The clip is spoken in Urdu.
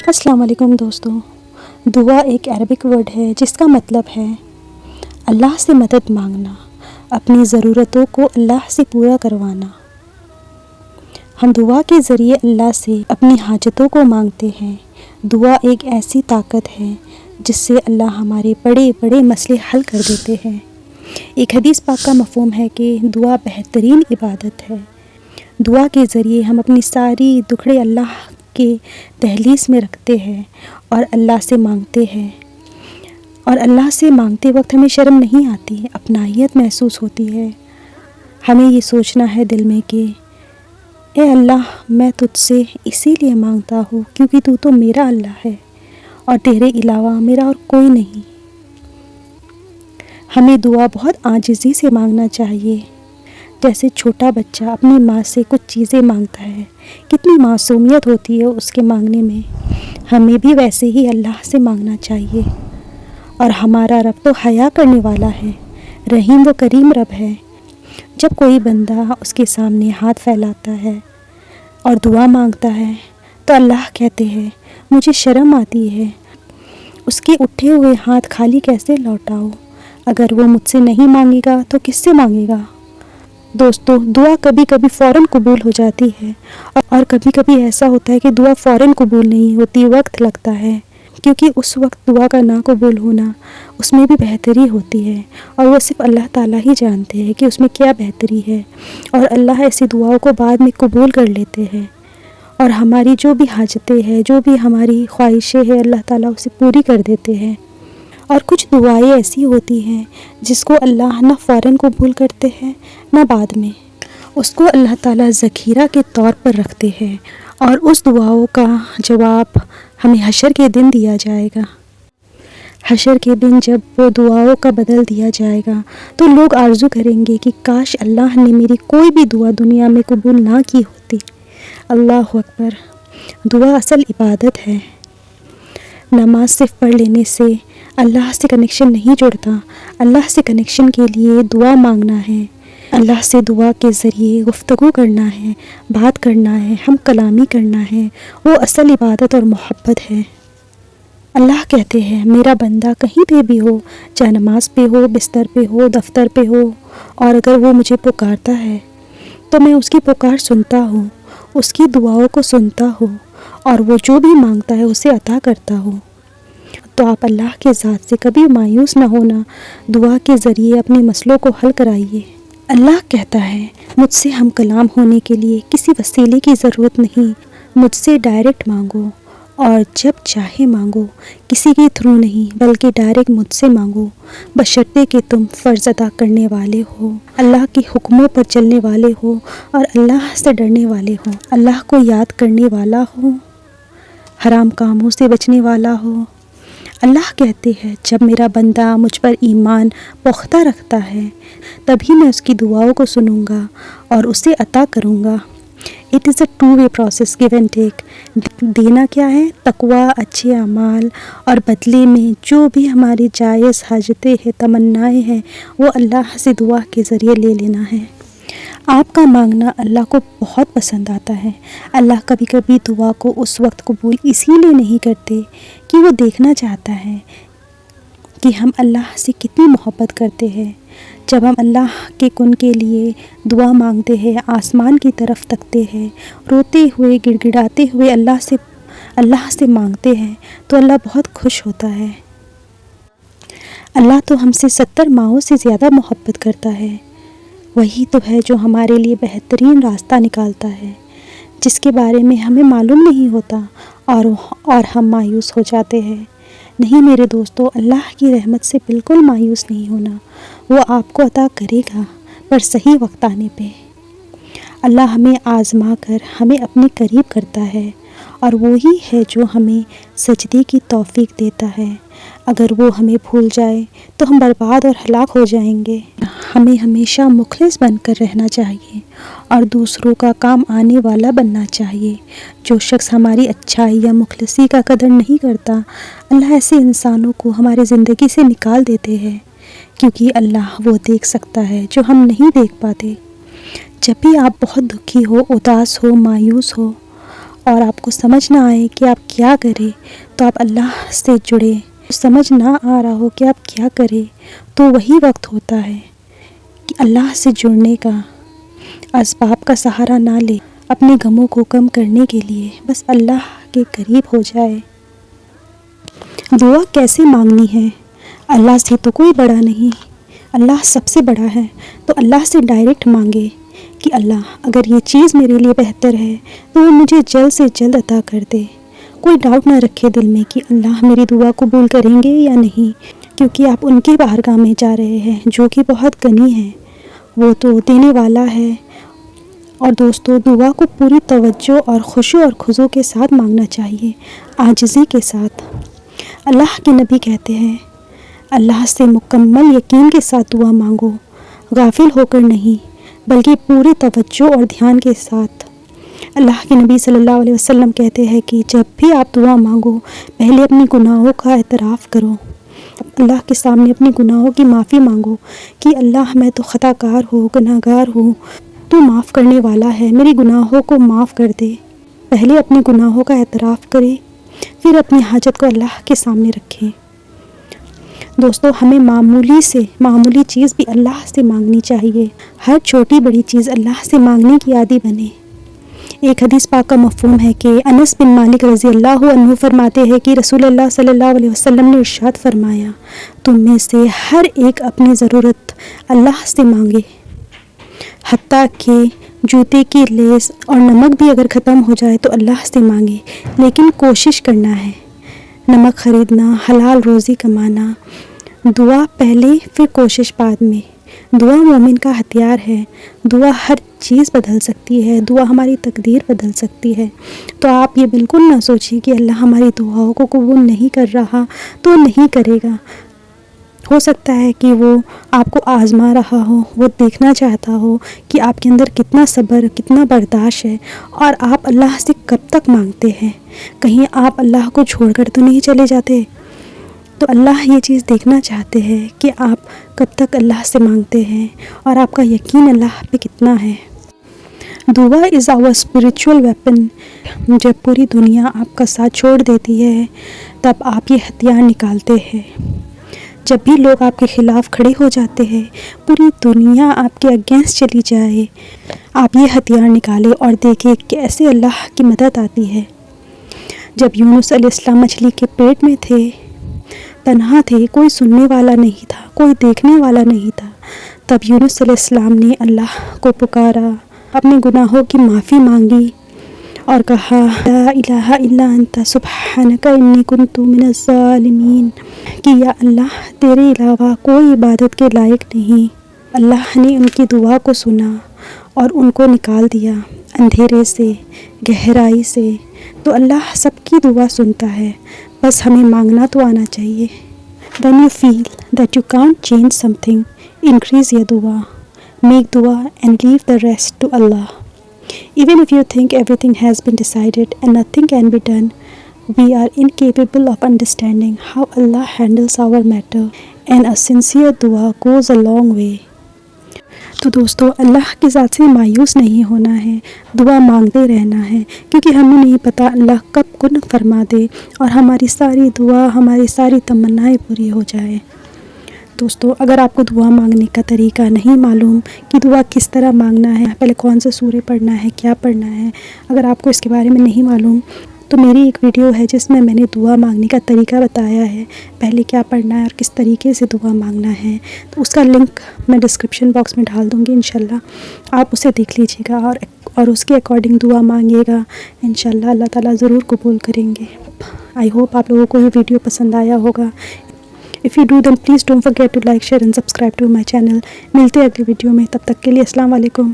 السلام علیکم دوستو، دعا ایک عربک ورڈ ہے جس کا مطلب ہے اللہ سے مدد مانگنا، اپنی ضرورتوں کو اللہ سے پورا کروانا۔ ہم دعا کے ذریعے اللہ سے اپنی حاجتوں کو مانگتے ہیں۔ دعا ایک ایسی طاقت ہے جس سے اللہ ہمارے بڑے بڑے مسئلے حل کر دیتے ہیں۔ ایک حدیث پاک کا مفہوم ہے کہ دعا بہترین عبادت ہے۔ دعا کے ذریعے ہم اپنی ساری دکھڑے اللہ کے دہلیز میں رکھتے ہیں اور اللہ سے مانگتے ہیں، اور اللہ سے مانگتے وقت ہمیں شرم نہیں آتی، اپنائیت محسوس ہوتی ہے۔ ہمیں یہ سوچنا ہے دل میں کہ اے اللہ، میں تجھ سے اسی لیے مانگتا ہوں کیونکہ تو میرا اللہ ہے اور تیرے علاوہ میرا اور کوئی نہیں۔ ہمیں دعا بہت عاجزی سے مانگنا چاہیے، جیسے چھوٹا بچہ اپنی ماں سے کچھ چیزیں مانگتا ہے، کتنی معصومیت ہوتی ہے اس کے مانگنے میں۔ ہمیں بھی ویسے ہی اللہ سے مانگنا چاہیے۔ اور ہمارا رب تو حیا کرنے والا ہے، رحیم و کریم رب ہے۔ جب کوئی بندہ اس کے سامنے ہاتھ پھیلاتا ہے اور دعا مانگتا ہے تو اللہ کہتے ہیں مجھے شرم آتی ہے، اس کے اٹھے ہوئے ہاتھ خالی کیسے لوٹاؤ؟ اگر وہ مجھ سے نہیں مانگے گا تو کس سے مانگے گا؟ دوستو، دعا کبھی کبھی فوراً قبول ہو جاتی ہے اور کبھی کبھی ایسا ہوتا ہے کہ دعا فوراً قبول نہیں ہوتی، وقت لگتا ہے، کیونکہ اس وقت دعا کا نہ قبول ہونا اس میں بھی بہتری ہوتی ہے، اور وہ صرف اللہ تعالیٰ ہی جانتے ہیں کہ اس میں کیا بہتری ہے، اور اللہ ایسی دعاؤں کو بعد میں قبول کر لیتے ہیں، اور ہماری جو بھی حاجتیں ہیں، جو بھی ہماری خواہشیں ہیں، اللہ تعالیٰ اسے پوری کر دیتے ہیں۔ اور کچھ دعائیں ایسی ہوتی ہیں جس کو اللہ نہ فوراً قبول کرتے ہیں نہ بعد میں، اس کو اللہ تعالیٰ ذخیرہ کے طور پر رکھتے ہیں، اور اس دعاؤں کا جواب ہمیں حشر کے دن دیا جائے گا۔ حشر کے دن جب وہ دعاؤں کا بدل دیا جائے گا تو لوگ آرزو کریں گے کہ کاش اللہ نے میری کوئی بھی دعا دنیا میں قبول نہ کی ہوتی۔ اللہ اکبر! دعا اصل عبادت ہے۔ نماز صرف پڑھ لینے سے اللہ سے کنیکشن نہیں جڑتا، اللہ سے کنیکشن کے لیے دعا مانگنا ہے، اللہ سے دعا کے ذریعے گفتگو کرنا ہے، بات کرنا ہے، ہم کلامی کرنا ہے، وہ اصل عبادت اور محبت ہے۔ اللہ کہتے ہیں میرا بندہ کہیں پہ بھی ہو، چاہے نماز پہ ہو، بستر پہ ہو، دفتر پہ ہو، اور اگر وہ مجھے پکارتا ہے تو میں اس کی پکار سنتا ہوں، اس کی دعاؤں کو سنتا ہوں، اور وہ جو بھی مانگتا ہے اسے عطا کرتا ہوں۔ تو آپ اللہ کے ذات سے کبھی مایوس نہ ہونا، دعا کے ذریعے اپنے مسئلوں کو حل کرائیے۔ اللہ کہتا ہے مجھ سے ہم کلام ہونے کے لیے کسی وسیلے کی ضرورت نہیں، مجھ سے ڈائریکٹ مانگو، اور جب چاہے مانگو، کسی کے تھرو نہیں بلکہ ڈائریکٹ مجھ سے مانگو، بشرطے کہ تم فرض ادا کرنے والے ہو، اللہ کے حکموں پر چلنے والے ہو، اور اللہ سے ڈرنے والے ہو، اللہ کو یاد کرنے والا ہو، حرام کاموں سے بچنے والا ہو۔ اللہ کہتے ہیں جب میرا بندہ مجھ پر ایمان پختہ رکھتا ہے تبھی میں اس کی دعاؤں کو سنوں گا اور اسے عطا کروں گا۔ It is a two way process, give and take. دینا کیا ہے؟ تقویٰ، اچھے اعمال، اور بدلے میں جو بھی ہماری جائز حاجتیں ہیں، تمنائیں ہیں، وہ اللہ سے دعا کے ذریعے لے لینا ہے۔ آپ کا مانگنا اللہ کو بہت پسند آتا ہے۔ اللہ کبھی کبھی دعا کو اس وقت قبول اسی لیے نہیں کرتے کہ وہ دیکھنا چاہتا ہے کہ ہم اللہ سے کتنی محبت کرتے ہیں۔ جب ہم اللہ کے کن کے لیے دعا مانگتے ہیں، آسمان کی طرف تکتے ہیں، روتے ہوئے، گڑ گڑاتے ہوئے اللہ سے مانگتے ہیں تو اللہ بہت خوش ہوتا ہے۔ اللہ تو ہم سے 70 ماؤں سے زیادہ محبت کرتا ہے۔ وہی تو ہے جو ہمارے لیے بہترین راستہ نکالتا ہے، جس کے بارے میں ہمیں معلوم نہیں ہوتا اور ہم مایوس ہو جاتے ہیں۔ نہیں میرے دوستو، اللہ کی رحمت سے بالکل مایوس نہیں ہونا، وہ آپ کو عطا کرے گا، پر صحیح وقت آنے پہ۔ اللہ ہمیں آزما کر ہمیں اپنے قریب کرتا ہے، اور وہی ہے جو ہمیں سجدے کی توفیق دیتا ہے۔ اگر وہ ہمیں بھول جائے تو ہم برباد اور ہلاک ہو جائیں گے۔ ہمیں ہمیشہ مخلص بن کر رہنا چاہیے اور دوسروں کا کام آنے والا بننا چاہیے۔ جو شخص ہماری اچھائی یا مخلصی کا قدر نہیں کرتا، اللہ ایسے انسانوں کو ہماری زندگی سے نکال دیتے ہیں، کیونکہ اللہ وہ دیکھ سکتا ہے جو ہم نہیں دیکھ پاتے۔ جب بھی آپ بہت دکھی ہو، اداس ہو، مایوس ہو اور آپ کو سمجھ نہ آئے کہ آپ کیا کریں تو آپ اللہ سے جڑیں. سمجھ نہ آ رہا ہو کہ آپ کیا کریں تو وہی وقت ہوتا ہے کہ اللہ سے جڑنے کا. اسباب کا سہارا نہ لے. اپنے غموں کو کم کرنے کے لیے بس اللہ کے قریب ہو جائے. دعا کیسے مانگنی ہے؟ اللہ سے تو کوئی بڑا نہیں، اللہ سب سے بڑا ہے. تو اللہ سے ڈائریکٹ مانگے کہ اللہ اگر یہ چیز میرے لیے بہتر ہے تو وہ مجھے جلد سے جلد عطا کر دے. کوئی ڈاؤٹ نہ رکھے دل میں کہ اللہ میری دعا قبول کریں گے یا نہیں، کیونکہ آپ ان کے بارگاہ میں جا رہے ہیں جو کہ بہت غنی ہے، وہ تو دینے والا ہے. اور دوستو، دعا کو پوری توجہ اور خشوع اور خضوع کے ساتھ مانگنا چاہیے، عاجزی کے ساتھ. اللہ کے نبی کہتے ہیں اللہ سے مکمل یقین کے ساتھ دعا مانگو، غافل ہو کر نہیں بلکہ پوری توجہ اور دھیان کے ساتھ. اللہ کے نبی صلی اللہ علیہ وسلم کہتے ہیں کہ جب بھی آپ دعا مانگو پہلے اپنی گناہوں کا اعتراف کرو، اللہ کے سامنے اپنی گناہوں کی معافی مانگو کہ اللہ میں تو خطا کار ہوں، گناہ گار ہوں، تو معاف کرنے والا ہے، میری گناہوں کو معاف کر دے. پہلے اپنے گناہوں کا اعتراف کرے، پھر اپنی حاجت کو اللہ کے سامنے رکھیں. دوستو، ہمیں معمولی چیز بھی اللہ سے مانگنی چاہیے. ہر چھوٹی بڑی چیز اللہ سے مانگنے کی عادی بنے. ایک حدیث پاک کا مفہوم ہے کہ انس بن مالک رضی اللہ عنہ فرماتے ہیں کہ رسول اللہ صلی اللہ علیہ وسلم نے ارشاد فرمایا، تم میں سے ہر ایک اپنی ضرورت اللہ سے مانگے، حتیٰ کہ جوتے کی لیس اور نمک بھی اگر ختم ہو جائے تو اللہ سے مانگے، لیکن کوشش کرنا ہے. نمک خریدنا، حلال روزی کمانا، دعا پہلے پھر کوشش بعد میں. دعا مومن کا ہتھیار ہے. دعا ہر چیز بدل سکتی ہے، دعا ہماری تقدیر بدل سکتی ہے. تو آپ یہ بالکل نہ سوچیں کہ اللہ ہماری دعاؤں کو قبول نہیں کر رہا تو نہیں کرے گا. ہو سکتا ہے کہ وہ آپ کو آزما رہا ہو، وہ دیکھنا چاہتا ہو کہ آپ کے اندر کتنا صبر، کتنا برداشت ہے، اور آپ اللہ سے کب تک مانگتے ہیں. کہیں آپ اللہ کو چھوڑ کر تو نہیں چلے جاتے. تو اللہ یہ چیز دیکھنا چاہتے ہیں کہ آپ کب تک اللہ سے مانگتے ہیں اور آپ کا یقین اللہ پہ کتنا ہے. دعا از آور اسپریچول ویپن. جب پوری دنیا آپ کا ساتھ چھوڑ دیتی ہے تب آپ یہ ہتھیار نکالتے ہیں. جب بھی لوگ آپ کے خلاف کھڑے ہو جاتے ہیں، پوری دنیا آپ کے اگینسٹ چلی جائے، آپ یہ ہتھیار نکالے اور دیکھیں کیسے اللہ کی مدد آتی ہے. جب یونس علیہ السلام مچھلی کے پیٹ میں تھے، تنہا تھے، کوئی سننے والا نہیں تھا، کوئی دیکھنے والا نہیں تھا، تب یونس علیہ السلام نے اللہ کو پکارا، اپنے گناہوں کی معافی مانگی اور کہا لا الہ الا انت سبحانک انی کنت من الظالمین، کہ یا اللہ تیرے علاوہ کوئی عبادت کے لائق نہیں. اللہ نے ان کی دعا کو سنا اور ان کو نکال دیا اندھیرے سے، گہرائی سے. تو اللہ سب کی دعا سنتا ہے، بس ہمیں مانگنا تو آنا چاہیے. When you feel that you can't change something, increase your dua. Make dua and leave the rest to Allah. Even if you think everything has been decided and nothing can be done, we are incapable of understanding how Allah handles our matter, and a sincere dua goes a long way. تو دوستو، اللہ کی ذات سے مایوس نہیں ہونا ہے، دعا مانگتے رہنا ہے، کیونکہ ہمیں نہیں پتہ اللہ کب کن فرما دے اور ہماری ساری دعا، ہماری ساری تمنائیں پوری ہو جائے. دوستو، اگر آپ کو دعا مانگنے کا طریقہ نہیں معلوم کہ دعا کس طرح مانگنا ہے، پہلے کون سے سورے پڑھنا ہے، کیا پڑھنا ہے، اگر آپ کو اس کے بارے میں نہیں معلوم تو میری ایک ویڈیو ہے جس میں نے دعا مانگنے کا طریقہ بتایا ہے، پہلے کیا پڑھنا ہے اور کس طریقے سے دعا مانگنا ہے. تو اس کا لنک میں ڈسکرپشن باکس میں ڈال دوں گی، انشاءاللہ آپ اسے دیکھ لیجیے گا اور اس کے اکارڈنگ دعا مانگیے گا. انشاءاللہ اللہ تعالیٰ ضرور قبول کریں گے. آئی ہوپ آپ لوگوں کو یہ ویڈیو پسند آیا ہوگا. If you do, then please don't forget to like, share and subscribe to my channel. ملتے ہیں اگلی ویڈیو میں، تب تک کے لیے السلام علیکم.